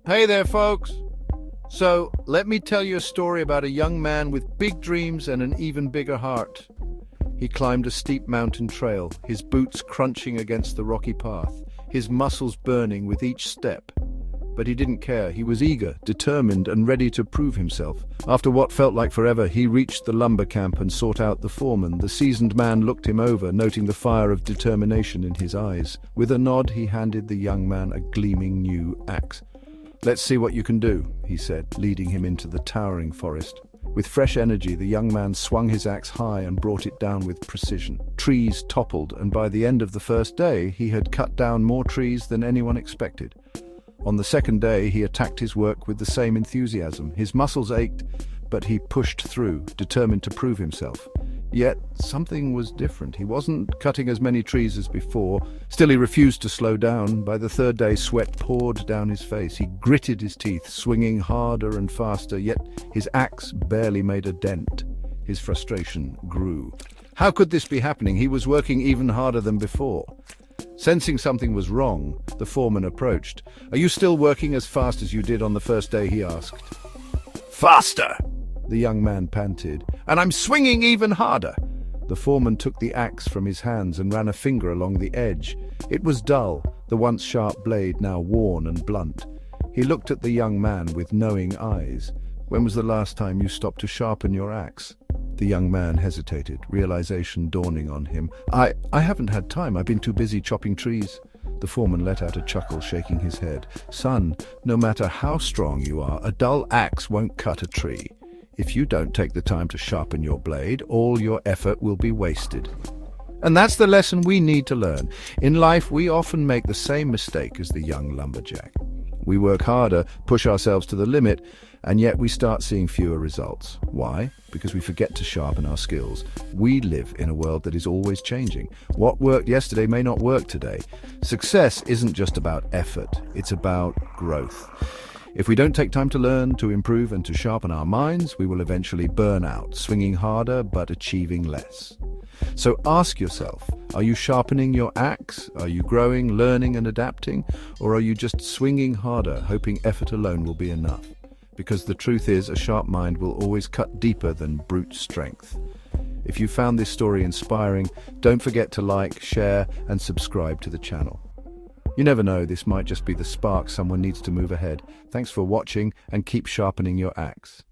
Hey there, folks. So, let me tell you a story about a young man with big dreams and an even bigger heart. He climbed a steep mountain trail, his boots crunching against the rocky path, his muscles burning with each step. But he didn't care. He was eager, determined, and ready to prove himself. After what felt like forever, he reached the lumber camp and sought out the foreman. The seasoned man looked him over, noting the fire of determination in his eyes. With a nod, he handed the young man a gleaming new axe. "Let's see what you can do," he said, leading him into the towering forest. With fresh energy, the young man swung his axe high and brought it down with precision. Trees toppled, and by the end of the first day, he had cut down more trees than anyone expected. On the second day, he attacked his work with the same enthusiasm. His muscles ached, but he pushed through, determined to prove himself. Yet, something was different. He wasn't cutting as many trees as before. Still, he refused to slow down. By the third day, sweat poured down his face. He gritted his teeth, swinging harder and faster, yet his axe barely made a dent. His frustration grew. How could this be happening? He was working even harder than before. Sensing something was wrong, the foreman approached. "Are you still working as fast as you did on the first day?" he asked. "Faster!" the young man panted. "And I'm swinging even harder." The foreman took the axe from his hands and ran a finger along the edge. It was dull, the once sharp blade now worn and blunt. He looked at the young man with knowing eyes. "When was the last time you stopped to sharpen your axe?" The young man hesitated, realization dawning on him. I haven't had time. I've been too busy chopping trees." The foreman let out a chuckle, shaking his head. "Son, no matter how strong you are, a dull axe won't cut a tree. If you don't take the time to sharpen your blade, all your effort will be wasted." And that's the lesson we need to learn. In life, we often make the same mistake as the young lumberjack. We work harder, push ourselves to the limit, and yet we start seeing fewer results. Why? Because we forget to sharpen our skills. We live in a world that is always changing. What worked yesterday may not work today. Success isn't just about effort, it's about growth. If we don't take time to learn, to improve, and to sharpen our minds, we will eventually burn out, swinging harder but achieving less. So ask yourself, are you sharpening your axe? Are you growing, learning, and adapting? Or are you just swinging harder, hoping effort alone will be enough? Because the truth is, a sharp mind will always cut deeper than brute strength. If you found this story inspiring, don't forget to like, share, and subscribe to the channel. You never know, this might just be the spark someone needs to move ahead. Thanks for watching, and keep sharpening your axe.